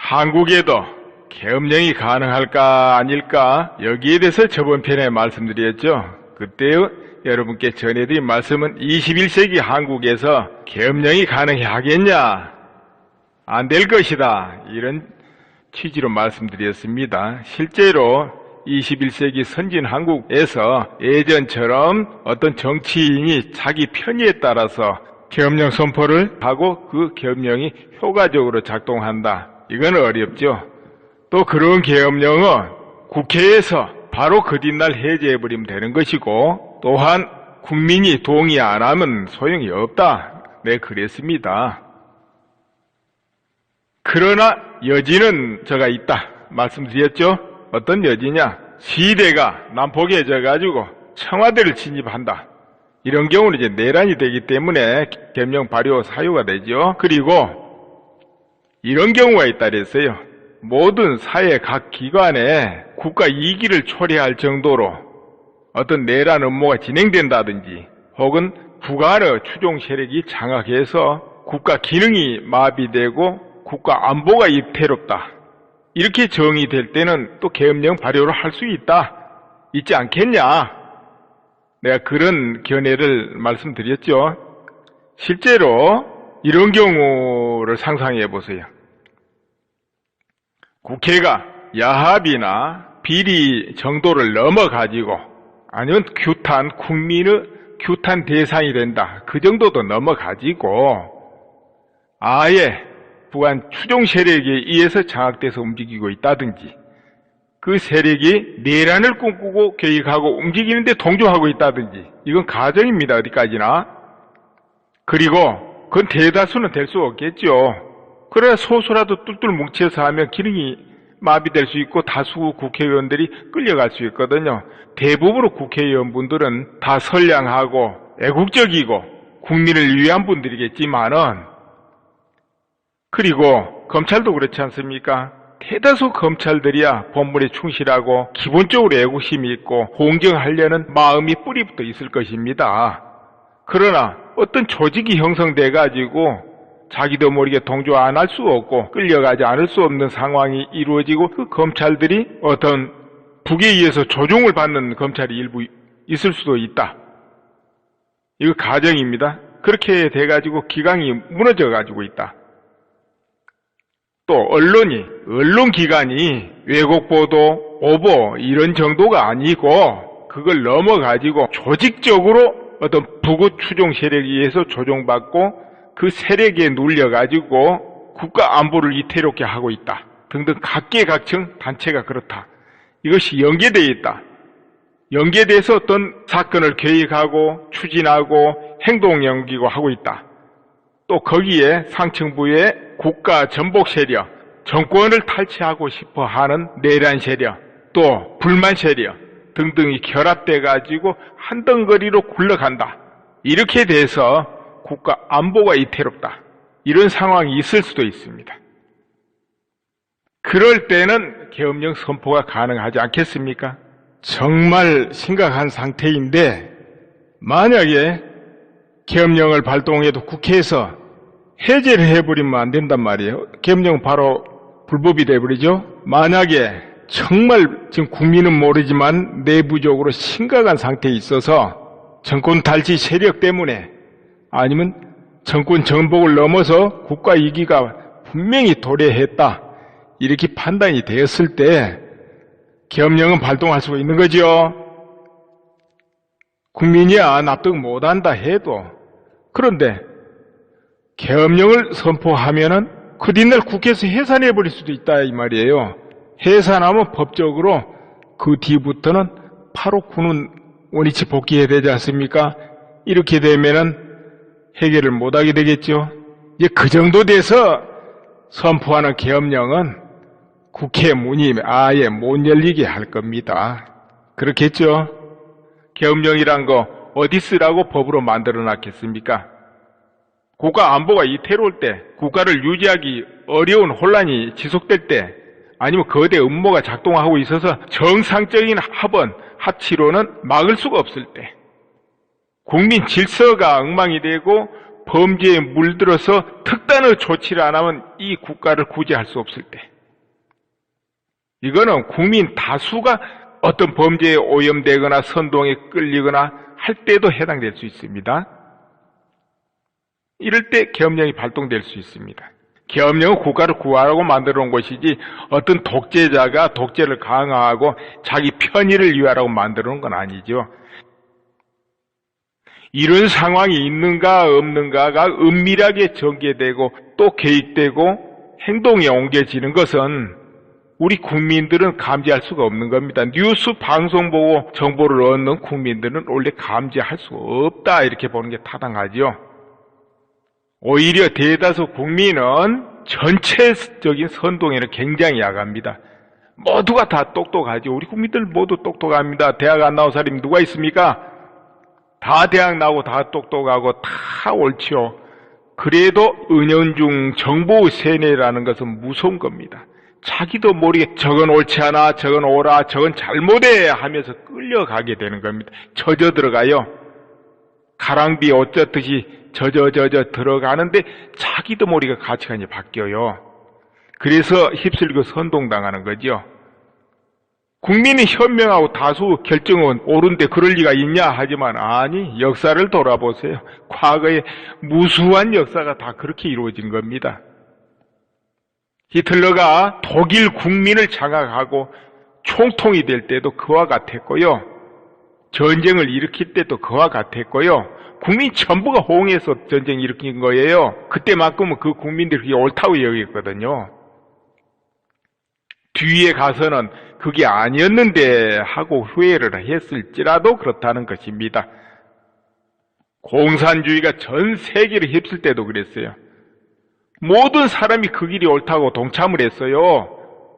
한국에도 계엄령이 가능할까 아닐까 여기에 대해서 저번 편에 말씀드렸죠. 그때 여러분께 전해드린 말씀은 21세기 한국에서 계엄령이 가능하겠냐? 안 될 것이다. 이런 취지로 말씀드렸습니다. 실제로 21세기 선진 한국에서 예전처럼 어떤 정치인이 자기 편의에 따라서 계엄령 선포를 하고 그 계엄령이 효과적으로 작동한다. 이건 어렵죠. 또 그런 계엄령은 국회에서 바로 그 뒷날 해제해버리면 되는 것이고 또한 국민이 동의 안 하면 소용이 없다. 네, 그랬습니다. 그러나 여지는 제가 있다 말씀드렸죠. 어떤 여지냐? 시대가 난폭해져가지고 청와대를 침입한다. 이런 경우는 이제 내란이 되기 때문에 계엄령 발효 사유가 되죠. 그리고 이런 경우가 있다 그랬어요. 모든 사회 각 기관에 국가 이기를 초래할 정도로 어떤 내란 음모가 진행된다든지 혹은 북한의 추종 세력이 장악해서 국가 기능이 마비되고 국가 안보가 위태롭다. 이렇게 정의될 때는 또 계엄령 발효를 할 수 있지 않겠냐? 내가 그런 견해를 말씀드렸죠. 실제로 이런 경우를 상상해 보세요. 국회가 야합이나 비리 정도를 넘어가지고 아니면 국민의 규탄 대상이 된다. 그 정도도 넘어가지고 아예 북한 추종 세력에 의해서 장악돼서 움직이고 있다든지 그 세력이 내란을 꿈꾸고 계획하고 움직이는데 동조하고 있다든지 이건 가정입니다. 어디까지나. 그리고 그건 대다수는 될 수 없겠죠. 그래야 소수라도 뚫뚫 뭉쳐서 하면 기능이 마비될 수 있고 다수 국회의원들이 끌려갈 수 있거든요. 대부분의 국회의원분들은 다 선량하고 애국적이고 국민을 위한 분들이겠지만은 그리고 검찰도 그렇지 않습니까? 대다수 검찰들이야 본분에 충실하고 기본적으로 애국심이 있고 공정하려는 마음이 뿌리부터 있을 것입니다. 그러나 어떤 조직이 형성돼 가지고 자기도 모르게 동조 안 할 수 없고 끌려가지 않을 수 없는 상황이 이루어지고 그 검찰들이 어떤 북에 의해서 조종을 받는 검찰이 일부 있을 수도 있다. 이거 가정입니다. 그렇게 돼가지고 기강이 무너져 가지고 있다. 또 언론기관이 왜곡보도, 오보 이런 정도가 아니고 그걸 넘어가지고 조직적으로 어떤 북의 추종 세력에 의해서 조종받고 그 세력에 눌려가지고 국가 안보를 위태롭게 하고 있다. 등등 각계각층 단체가 그렇다. 이것이 연계되어 있다. 연계돼서 어떤 사건을 계획하고 추진하고 행동 연기고 하고 있다. 또 거기에 상층부의 국가 전복 세력, 정권을 탈취하고 싶어 하는 내란 세력, 또 불만 세력 등등이 결합돼 가지고 한 덩거리로 굴러간다. 이렇게 돼서 국가 안보가 위태롭다. 이런 상황이 있을 수도 있습니다. 그럴 때는 계엄령 선포가 가능하지 않겠습니까? 정말 심각한 상태인데 만약에 계엄령을 발동해도 국회에서 해제를 해버리면 안 된단 말이에요. 계엄령은 바로 불법이 돼버리죠. 만약에 정말 지금 국민은 모르지만 내부적으로 심각한 상태에 있어서 정권 탈취 세력 때문에 아니면 정권 전복을 넘어서 국가 이기가 분명히 도래했다. 이렇게 판단이 되었을 때 계엄령은 발동할 수가 있는 거죠. 국민이야 납득 못한다 해도. 그런데 계엄령을 선포하면은 그 뒷날 국회에서 해산해버릴 수도 있다 이 말이에요. 해산하면 법적으로 그 뒤부터는 8호 군은 원위치 복귀해야 되지 않습니까? 이렇게 되면은 해결을 못하게 되겠죠. 이제 그 정도 돼서 선포하는 계엄령은 국회 문이 아예 못 열리게 할 겁니다. 그렇겠죠? 계엄령이란 거 어디 쓰라고 법으로 만들어 놨겠습니까? 국가 안보가 위태로울 때, 국가를 유지하기 어려운 혼란이 지속될 때, 아니면 거대 음모가 작동하고 있어서 정상적인 합치로는 막을 수가 없을 때, 국민 질서가 엉망이 되고 범죄에 물들어서 특단의 조치를 안 하면 이 국가를 구제할 수 없을 때, 이거는 국민 다수가 어떤 범죄에 오염되거나 선동에 끌리거나 할 때도 해당될 수 있습니다. 이럴 때 계엄령이 발동될 수 있습니다. 계엄령은 국가를 구하라고 만들어 놓은 것이지 어떤 독재자가 독재를 강화하고 자기 편의를 위하라고 만들어 놓은 건 아니죠. 이런 상황이 있는가 없는가가 은밀하게 전개되고 또 계획되고 행동에 옮겨지는 것은 우리 국민들은 감지할 수가 없는 겁니다. 뉴스 방송 보고 정보를 얻는 국민들은 원래 감지할 수 없다 이렇게 보는 게 타당하죠. 오히려 대다수 국민은 전체적인 선동에는 굉장히 약합니다. 모두가 다 똑똑하죠. 우리 국민들 모두 똑똑합니다. 대학 안 나온 사람이 누가 있습니까? 다 대학 나오고 다 똑똑하고 다 옳지요. 그래도 은연중 정보의 세뇌라는 것은 무서운 겁니다. 자기도 모르게 저건 옳지 않아, 저건 옳아, 저건 잘못해 하면서 끌려가게 되는 겁니다. 젖어 들어가요. 가랑비 옷 젖듯이 젖어 들어가는데 자기도 모르게 가치관이 바뀌어요. 그래서 휩쓸리고 선동당하는 거죠. 국민이 현명하고 다수 결정은 옳은데 그럴 리가 있냐 하지만 아니, 역사를 돌아보세요. 과거에 무수한 역사가 다 그렇게 이루어진 겁니다. 히틀러가 독일 국민을 장악하고 총통이 될 때도 그와 같았고요. 전쟁을 일으킬 때도 그와 같았고요. 국민 전부가 호응해서 전쟁 일으킨 거예요. 그때만큼은 그 국민들이 옳다고 여겼거든요. 뒤에 가서는 그게 아니었는데 하고 후회를 했을지라도 그렇다는 것입니다. 공산주의가 전 세계를 휩쓸 때도 그랬어요. 모든 사람이 그 길이 옳다고 동참을 했어요.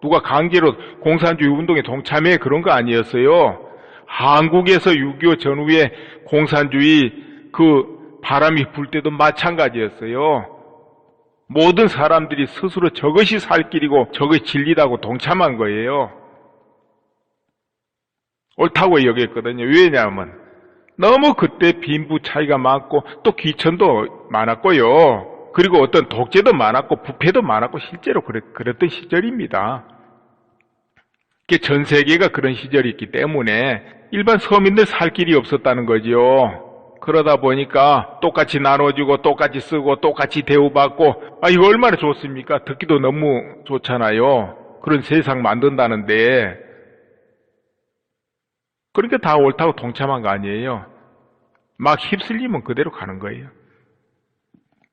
누가 강제로 공산주의 운동에 동참해 그런 거 아니었어요. 한국에서 6.25 전후에 공산주의 그 바람이 불 때도 마찬가지였어요. 모든 사람들이 스스로 저것이 살 길이고 저것이 진리라고 동참한 거예요. 옳다고 여겼거든요. 왜냐하면 너무 그때 빈부 차이가 많고 또 귀천도 많았고요. 그리고 어떤 독재도 많았고 부패도 많았고 실제로 그랬던 시절입니다. 전 세계가 그런 시절이었기 때문에 일반 서민들 살 길이 없었다는 거지요. 그러다 보니까 똑같이 나눠주고 똑같이 쓰고 똑같이 대우받고 이거 얼마나 좋습니까? 듣기도 너무 좋잖아요. 그런 세상 만든다는데 그러니까 다 옳다고 동참한 거 아니에요. 막 휩쓸리면 그대로 가는 거예요.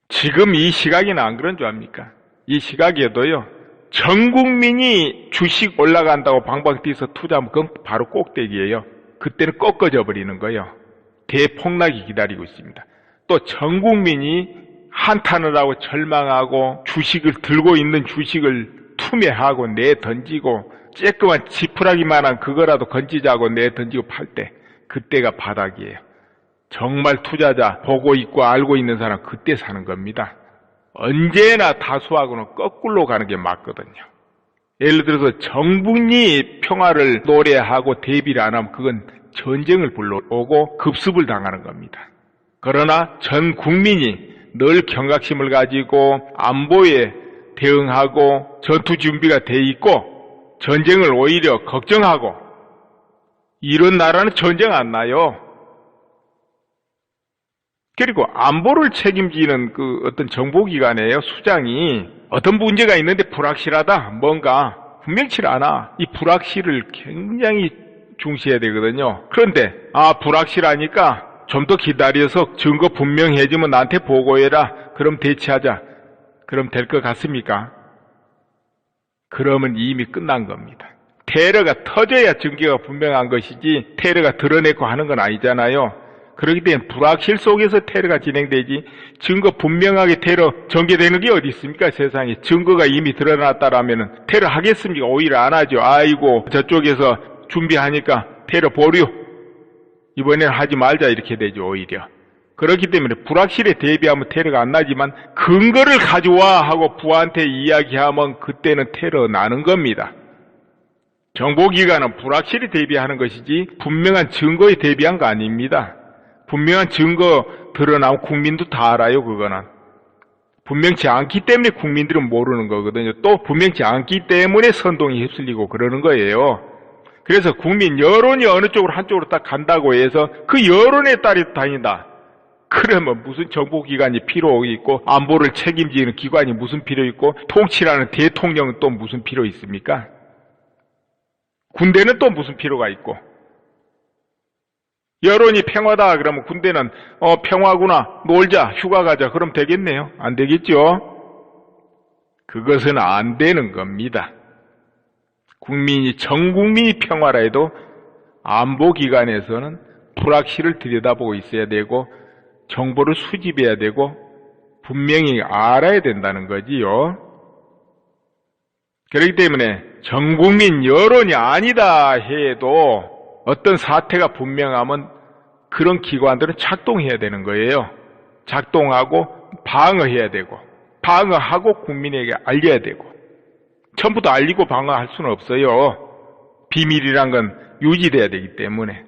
지금 이 시각에는 안 그런 줄 압니까? 이 시각에도요. 전 국민이 주식 올라간다고 방방 뛰어서 투자하면 그건 바로 꼭대기예요. 그때는 꺾어져 버리는 거예요. 대폭락이 기다리고 있습니다. 또 전 국민이 한탄을 하고 절망하고 주식을 들고 있는 주식을 투매하고 내던지고 쬐끄만 지푸라기만한 그거라도 건지자고 내던지고 팔 때 그때가 바닥이에요. 정말 투자자 보고 있고 알고 있는 사람 그때 사는 겁니다. 언제나 다수하고는 거꾸로 가는 게 맞거든요. 예를 들어서 정부니 평화를 노래하고 대비를 안 하면 그건 전쟁을 불러오고 급습을 당하는 겁니다. 그러나 전 국민이 늘 경각심을 가지고 안보에 대응하고 전투 준비가 돼 있고 전쟁을 오히려 걱정하고 이런 나라는 전쟁 안 나요. 그리고 안보를 책임지는 그 어떤 정보기관이에요. 수장이 어떤 문제가 있는데 불확실하다. 뭔가 분명치 않아. 이 불확실을 굉장히 중시해야 되거든요. 그런데 불확실하니까 좀 더 기다려서 증거 분명해지면 나한테 보고해라. 그럼 대치하자. 그럼 될 것 같습니까? 그러면 이미 끝난 겁니다. 테러가 터져야 증거가 분명한 것이지 테러가 드러내고 하는 건 아니잖아요. 그렇기 때문에 불확실 속에서 테러가 진행되지 증거 분명하게 테러 전개되는 게 어디 있습니까? 세상에. 증거가 이미 드러났다라면 테러 하겠습니까? 오히려 안 하죠. 아이고 저쪽에서 준비하니까 테러 보류. 이번에는 하지 말자 이렇게 되죠. 오히려. 그렇기 때문에 불확실에 대비하면 테러가 안 나지만 근거를 가져와 하고 부하한테 이야기하면 그때는 테러 나는 겁니다. 정보기관은 불확실에 대비하는 것이지 분명한 증거에 대비한 거 아닙니다. 분명한 증거 드러나면 국민도 다 알아요. 그거는. 분명치 않기 때문에 국민들은 모르는 거거든요. 또 분명치 않기 때문에 선동이 휩쓸리고 그러는 거예요. 그래서 국민 여론이 어느 쪽으로 한쪽으로 딱 간다고 해서 그 여론에 따라 다닌다. 그러면 무슨 정보기관이 필요 있고 안보를 책임지는 기관이 무슨 필요 있고 통치라는 대통령은 또 무슨 필요 있습니까? 군대는 또 무슨 필요가 있고 여론이 평화다 그러면 군대는 평화구나 놀자 휴가 가자 그럼 되겠네요? 안 되겠죠? 그것은 안 되는 겁니다. 전 국민이 평화라 해도 안보기관에서는 불확실을 들여다보고 있어야 되고 정보를 수집해야 되고 분명히 알아야 된다는 거지요. 그렇기 때문에 전 국민 여론이 아니다 해도 어떤 사태가 분명하면 그런 기관들은 작동해야 되는 거예요. 작동하고 방어해야 되고 방어하고 국민에게 알려야 되고 전부 다 알리고 방어할 수는 없어요. 비밀이란 건 유지돼야 되기 때문에.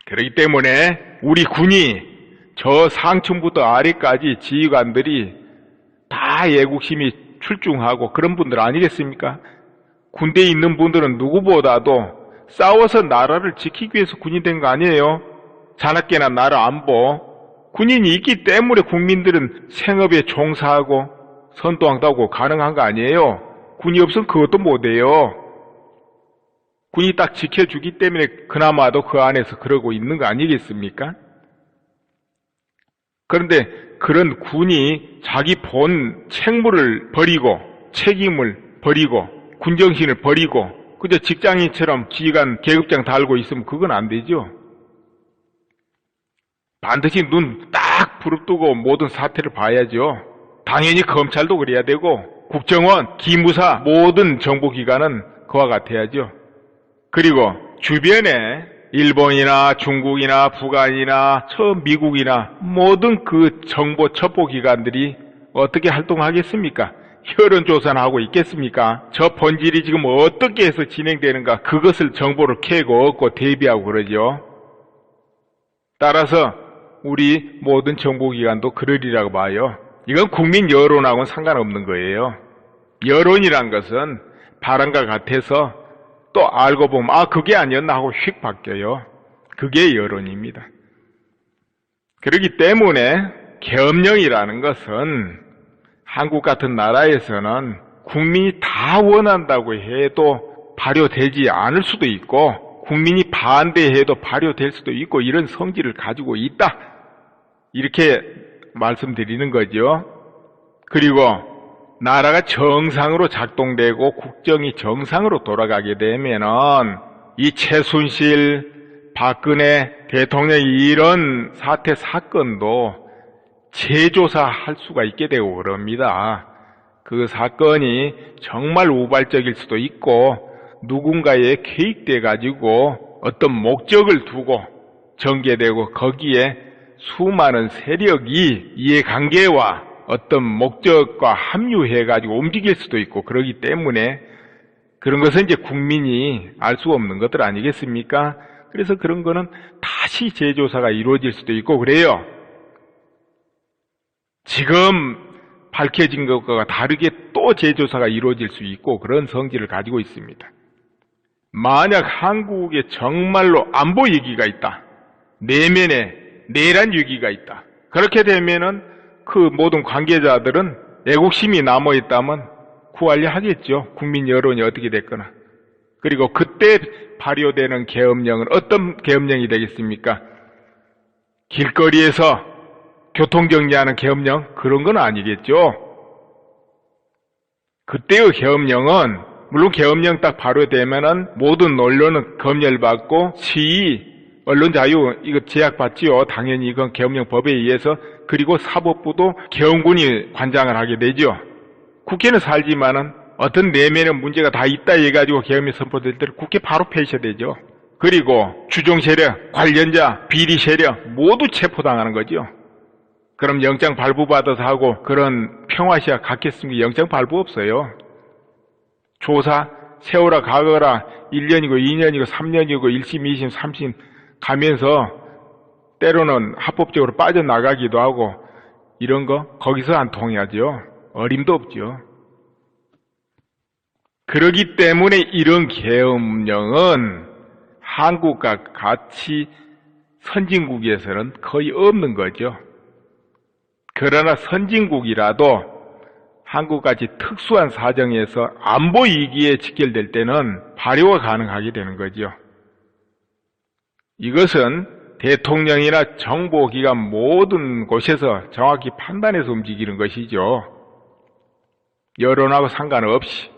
그렇기 때문에 우리 군이 저 상층부터 아래까지 지휘관들이 다 애국심이 출중하고 그런 분들 아니겠습니까? 군대에 있는 분들은 누구보다도 싸워서 나라를 지키기 위해서 군인 된 거 아니에요? 자나깨나 나라 안보. 군인이 있기 때문에 국민들은 생업에 종사하고 선도하고 하고 가능한 거 아니에요? 군이 없으면 그것도 못해요. 군이 딱 지켜주기 때문에 그나마도 그 안에서 그러고 있는 거 아니겠습니까? 그런데 그런 군이 자기 본 책무를 버리고 책임을 버리고 군정신을 버리고 그저 직장인처럼 지휘관 계급장 달고 있으면 그건 안 되죠. 반드시 눈 딱 부릅뜨고 모든 사태를 봐야죠. 당연히 검찰도 그래야 되고 국정원, 기무사 모든 정보기관은 그와 같아야죠. 그리고 주변에 일본이나 중국이나 북한이나 미국이나 모든 그 정보 첩보기관들이 어떻게 활동하겠습니까? 여론조사는 하고 있겠습니까? 저 본질이 지금 어떻게 해서 진행되는가 그것을 정보를 캐고 얻고 대비하고 그러죠. 따라서 우리 모든 정보기관도 그러리라고 봐요. 이건 국민 여론하고는 상관없는 거예요. 여론이란 것은 바람과 같아서 또 알고 보면 그게 아니었나 하고 휙 바뀌어요. 그게 여론입니다. 그렇기 때문에 계엄령이라는 것은 한국 같은 나라에서는 국민이 다 원한다고 해도 발효되지 않을 수도 있고 국민이 반대해도 발효될 수도 있고 이런 성질을 가지고 있다. 이렇게 말씀드리는 거죠. 그리고 나라가 정상으로 작동되고 국정이 정상으로 돌아가게 되면은 이 최순실, 박근혜 대통령의 이런 사태 사건도 재조사할 수가 있게 되고 그럽니다. 그 사건이 정말 우발적일 수도 있고 누군가에 개입돼 가지고 어떤 목적을 두고 전개되고 거기에 수많은 세력이 이해관계와 어떤 목적과 합류해가지고 움직일 수도 있고 그러기 때문에 그런 것은 이제 국민이 알 수 없는 것들 아니겠습니까? 그래서 그런 거는 다시 재조사가 이루어질 수도 있고 그래요. 지금 밝혀진 것과 다르게 또 재조사가 이루어질 수 있고 그런 성질을 가지고 있습니다. 만약 한국에 정말로 안보 위기가 있다. 내면에 내란 위기가 있다. 그렇게 되면은 그 모든 관계자들은 애국심이 남아있다면 구하려 하겠죠. 국민 여론이 어떻게 됐거나. 그리고 그때 발효되는 계엄령은 어떤 계엄령이 되겠습니까? 길거리에서 교통정리하는 계엄령? 그런 건 아니겠죠. 그때의 계엄령은 물론 계엄령 딱 발효되면은 모든 언론은 검열받고 시위, 언론 자유 이거 제약받지요. 당연히 이건 계엄령 법에 의해서. 그리고 사법부도 계엄군이 관장을 하게 되죠. 국회는 살지만은 어떤 내면의 문제가 다 있다 해가지고 계엄이 선포될 때 국회 바로 폐쇄 되죠. 그리고 주종 세력, 관련자, 비리 세력 모두 체포당하는 거죠. 그럼 영장 발부받아서 하고 그런 평화시와 갖겠습니까? 영장 발부 없어요. 조사, 세워라 가거라 1년이고 2년이고 3년이고 1심, 2심, 3심 가면서 때로는 합법적으로 빠져나가기도 하고 이런 거 거기서 안 통하죠. 어림도 없죠. 그러기 때문에 이런 계엄령은 한국과 같이 선진국에서는 거의 없는 거죠. 그러나 선진국이라도 한국같이 특수한 사정에서 안보 위기에 직결될 때는 발효가 가능하게 되는 거죠. 이것은 대통령이나 정보기관 모든 곳에서 정확히 판단해서 움직이는 것이죠. 여론하고 상관없이.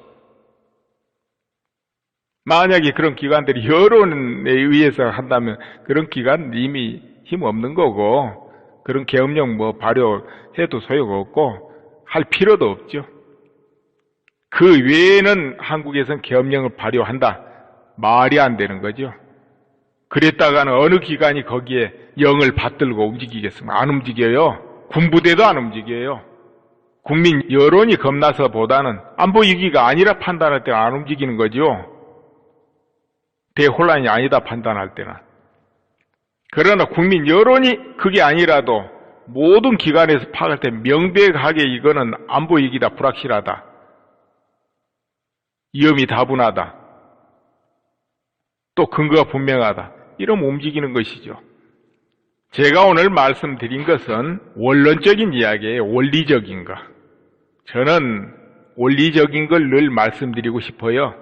만약에 그런 기관들이 여론에 의해서 한다면 그런 기관 이미 힘없는 거고, 그런 계엄령 발효해도 소용없고 할 필요도 없죠. 그 외에는 한국에서는 계엄령을 발효한다. 말이 안 되는 거죠. 그랬다가는 어느 기관이 거기에 영을 받들고 움직이겠습니까? 안 움직여요. 군부대도 안 움직여요. 국민 여론이 겁나서 보다는 안보 위기가 아니라 판단할 때 안 움직이는 거죠. 대혼란이 아니다 판단할 때는. 그러나 국민 여론이 그게 아니라도 모든 기관에서 파악할 때 명백하게 이거는 안보 위기다, 불확실하다, 위험이 다분하다, 또 근거가 분명하다, 이러면 움직이는 것이죠. 제가 오늘 말씀드린 것은 원론적인 이야기예요. 원리적인 거. 저는 원리적인 걸 늘 말씀드리고 싶어요.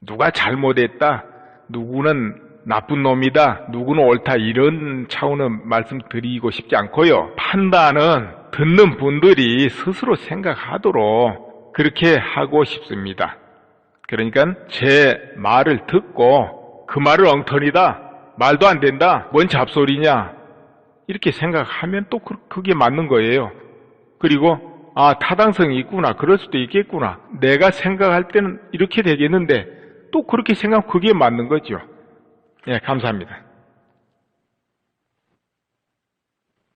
누가 잘못했다, 누구는 나쁜 놈이다, 누구는 옳다, 이런 차원의 말씀드리고 싶지 않고요. 판단은 듣는 분들이 스스로 생각하도록 그렇게 하고 싶습니다. 그러니까 제 말을 듣고 그 말은 엉터리다, 말도 안 된다, 뭔 잡소리냐, 이렇게 생각하면 또 그게 맞는 거예요. 그리고 타당성이 있구나, 그럴 수도 있겠구나, 내가 생각할 때는 이렇게 되겠는데 또 그렇게 생각하면 그게 맞는 거죠. 예, 감사합니다.